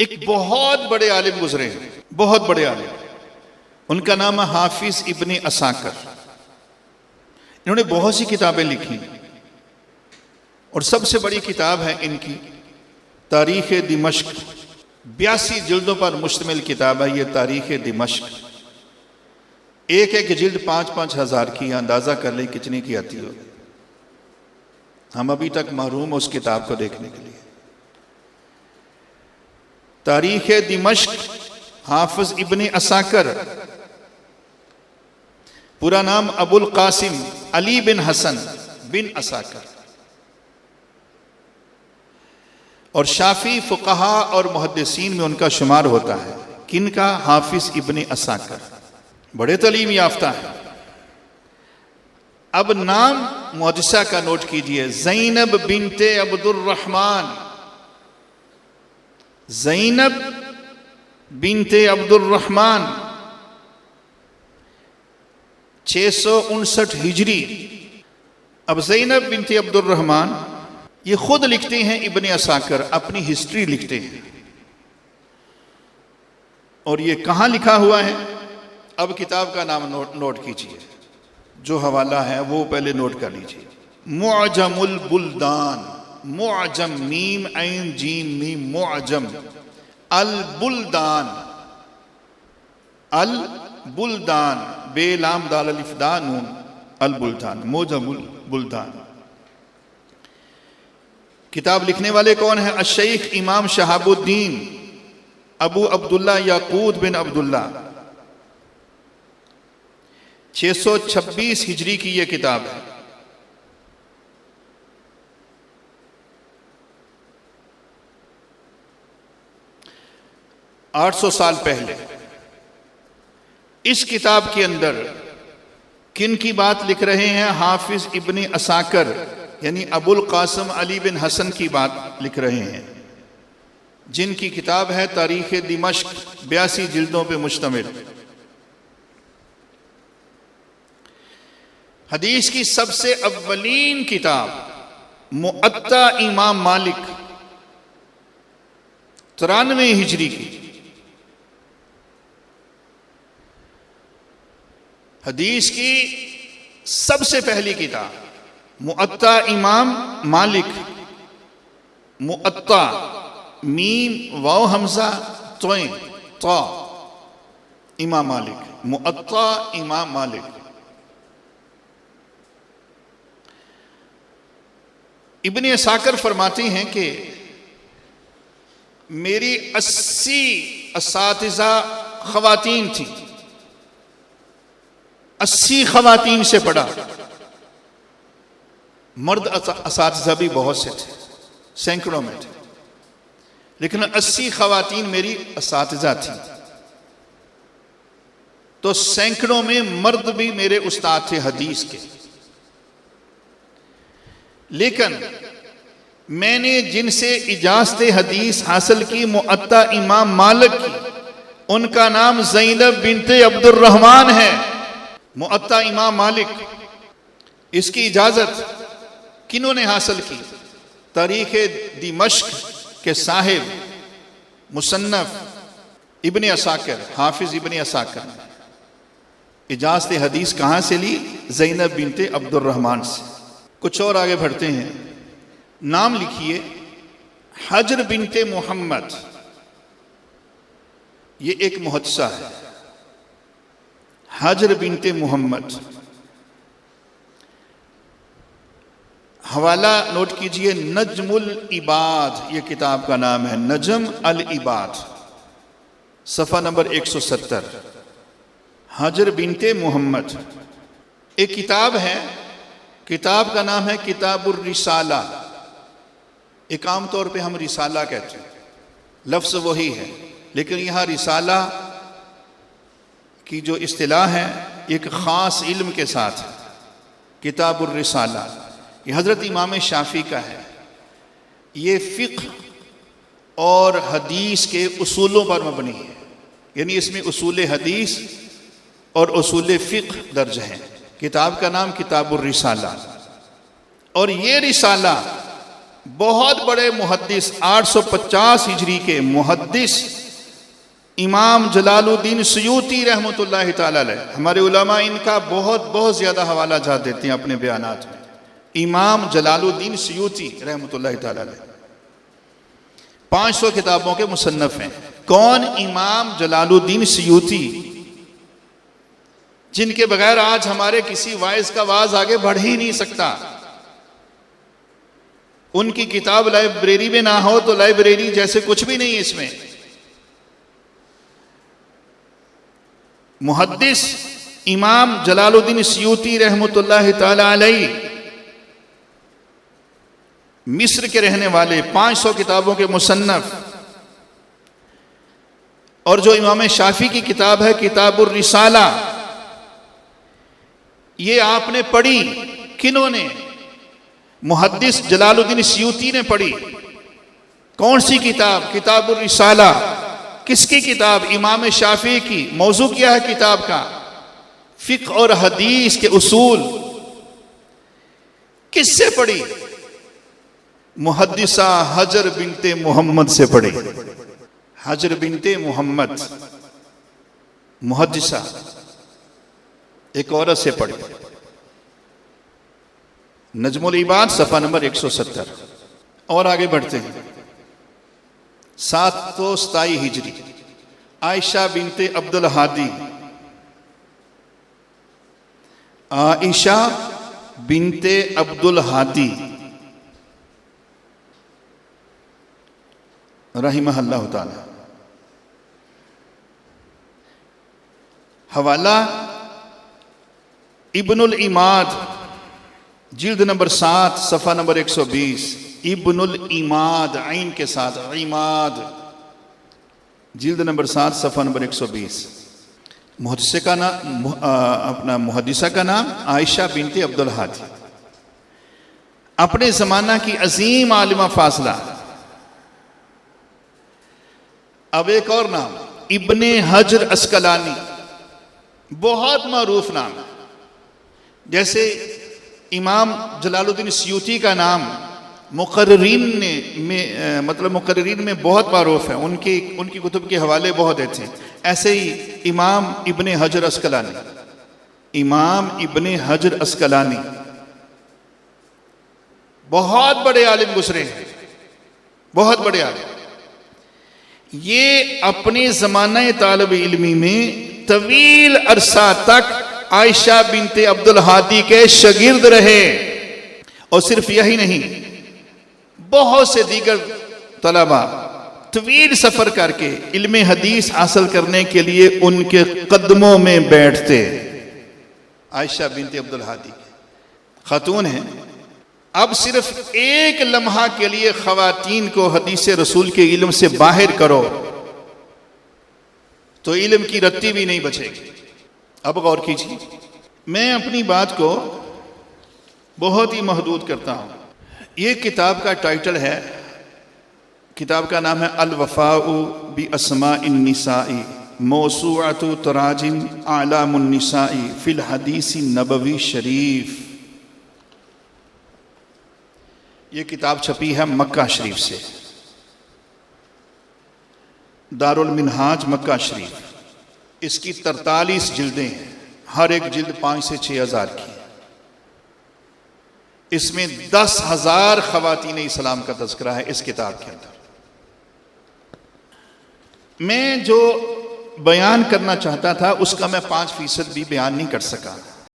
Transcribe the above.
ایک بہت بڑے عالم گزرے ہیں، بہت بڑے عالم، ان کا نام ہے حافظ ابن عساکر۔ انہوں نے بہت سی کتابیں لکھی اور سب سے بڑی کتاب ہے ان کی تاریخ دمشق، 82 جلدوں پر مشتمل کتاب ہے یہ تاریخ دمشق۔ ایک ایک جلد 5-5 ہزار کی، اندازہ کر لیں کتنی کی آتی ہو۔ ہم ابھی تک محروم اس کتاب کو دیکھنے کے لیے۔ تاریخ دمشق، حافظ ابن عساکر، پورا نام ابو القاسم علی بن حسن بن عساکر، اور شافعی فقہا اور محدثین میں ان کا شمار ہوتا ہے۔ کن کا؟ حافظ ابن عساکر، بڑے تعلیم یافتہ ہیں۔ اب نام معجزہ کا نوٹ کیجئے، زینب بنت عبد الرحمن، زینب بنت عبد الرحمن، 659 ہجری۔ اب زینب بنت عبد الرحمن یہ خود لکھتے ہیں، ابن عساکر اپنی ہسٹری لکھتے ہیں، اور یہ کہاں لکھا ہوا ہے؟ اب کتاب کا نام نوٹ کیجئے، جو حوالہ ہے وہ پہلے نوٹ کر لیجئے۔ معجم البلدان، معجم میم عین جیم میم، معجم البلدان، البلدان بے لام دال الف دا نون، البلدان، معجم البلدان۔ کتاب لکھنے والے کون ہیں؟ الشیخ امام شہاب الدین ابو عبداللہ یاقوت بن عبداللہ، 626 ہجری کی یہ کتاب ہے۔ آٹھ سو سال پہلے اس کتاب کے اندر کن کی بات لکھ رہے ہیں؟ حافظ ابن عساکر یعنی ابو القاسم علی بن حسن کی بات لکھ رہے ہیں، جن کی کتاب ہے تاریخ دمشق، 82 جلدوں پہ مشتمل۔ حدیث کی سب سے اولین کتاب موطا امام مالک، 93 ہجری کی۔ حدیث کی سب سے پہلی کتاب موطا امام مالک، موطا میم واو حمزہ توئیں طا، امام مالک، موطا امام مالک۔ ابن عساکر فرماتے ہیں کہ میری 80 اساتذہ خواتین تھیں، 80 خواتین سے پڑھا۔ مرد اساتذہ بھی بہت سے تھے، سینکڑوں میں تھے، لیکن 80 خواتین میری اساتذہ تھیں، تو سینکڑوں میں مرد بھی میرے استاد تھے حدیث کے۔ لیکن میں نے جن سے اجازت حدیث حاصل کی موطا امام مالک کی، ان کا نام زینب بنت عبد الرحمن ہے۔ موطا امام مالک، اس کی اجازت کنہوں نے حاصل کی؟ تاریخ دمشق کے صاحب مصنف ابن عساکر، حافظ ابن عساکر نے اجازت حدیث کہاں سے لی؟ زینب بنت عبد الرحمن سے۔ کچھ اور آگے بڑھتے ہیں، نام لکھیے حجر بنت محمد، یہ ایک محدثہ ہے، حجر بنت محمد۔ حوالہ نوٹ کیجئے، نجم العباد، یہ کتاب کا نام ہے، نجم العباد، صفحہ نمبر 170، حجر بنت محمد۔ ایک کتاب ہے، کتاب کا نام ہے کتاب الرسالہ، ایک عام طور پہ ہم رسالہ کہتے ہیں، لفظ وہی ہے، لیکن یہاں رسالہ کی جو اصطلاح ہے ایک خاص علم کے ساتھ ہے۔ کتاب الرسالہ یہ حضرت امام شافعی کا ہے، یہ فقہ اور حدیث کے اصولوں پر مبنی ہے، یعنی اس میں اصول حدیث اور اصول فقہ درج ہیں۔ کتاب کا نام کتاب الرسالہ، اور یہ رسالہ بہت بڑے محدث 850 ہجری کے محدث امام جلال الدین سیوطی رحمۃ اللہ تعالی علیہ، ہمارے علماء ان کا بہت زیادہ حوالہ جات دیتے ہیں اپنے بیانات میں. امام جلال الدین سیوطی رحمۃ اللہ تعالی علیہ 500 کتابوں کے مصنف ہیں. کون؟ امام جلال الدین سیوطی، جن کے بغیر آج ہمارے کسی وائز کا واز آگے بڑھ ہی نہیں سکتا. ان کی کتاب لائبریری میں نہ ہو تو لائبریری جیسے کچھ بھی نہیں. اس میں محدث امام جلال الدین سیوطی رحمۃ اللہ تعالی علیہ مصر کے رہنے والے، 500 کتابوں کے مصنف. اور جو امام شافعی کی کتاب ہے کتاب الرسالہ، یہ آپ نے پڑھی. کنہوں نے؟ محدث جلال الدین سیوطی نے پڑھی. کون سی کتاب؟ کتاب الرسالہ. کس کی کتاب؟ امام شافعی کی. موضوع کیا ہے کتاب کا؟ فقہ اور حدیث کے اصول. کس سے پڑھی؟ محدثہ حجر بنت محمد سے پڑھی. حجر بنت محمد محدثہ ایک عورت سے پڑھی. نجم العباد صفحہ نمبر 170. اور آگے بڑھتے ہیں. 727 ہجری عائشہ بنت عبد الہادی. عائشہ بنت عبد الہادی رحمہ اللہ تعالی. حوالہ ابن العماد جلد نمبر 7 صفحہ نمبر 120. ابن العماد عین کے ساتھ عماد، جلد نمبر 7 صفحہ نمبر 120. محدثہ کا نام اپنا محدثہ کا نام عائشہ بنت عبد الہادی. اپنے زمانہ کی عظیم عالمہ فاضلہ. اب ایک اور نام ابن حجر اسقلانی، بہت معروف نام. جیسے امام جلال الدین سیوطی کا نام مقررین میں بہت معروف ہے. ان کی کتب کے حوالے بہت اچھے. ایسے ہی امام ابن حجر اسقلانی، امام ابن حجر اسقلانی بہت بڑے عالم گزرے ہیں، بہت بڑے عالم. یہ اپنے زمانہ طالب علمی میں طویل عرصہ تک عائشہ بنت عبد الہادی کے شاگرد رہے. اور صرف یہی نہیں، بہت سے دیگر طلباء طویل سفر کر کے علم حدیث حاصل کرنے کے لیے ان کے قدموں میں بیٹھتے. عائشہ بنت عبد الہادی خاتون ہیں. اب صرف ایک لمحہ کے لیے خواتین کو حدیث رسول کے علم سے باہر کرو تو علم کی رتی بھی نہیں بچے گی. اب غور کیجیے، میں اپنی بات کو بہت ہی محدود کرتا ہوں. یہ کتاب کا ٹائٹل ہے، کتاب کا نام ہے الوفاء باسماء النساء موسوعۃ تراجم اعلام النساء فی الحدیث النبوی شریف. یہ کتاب چھپی ہے مکہ شریف سے، دارالمنہاج مکہ شریف. اس کی 43 جلدیں ہیں، ہر ایک جلد 5 سے 6 ہزار کی. اس میں 10,000 خواتین اسلام کا تذکرہ ہے اس کتاب کے اندر. میں جو بیان کرنا چاہتا تھا اس کا میں 5% بھی بیان نہیں کر سکا.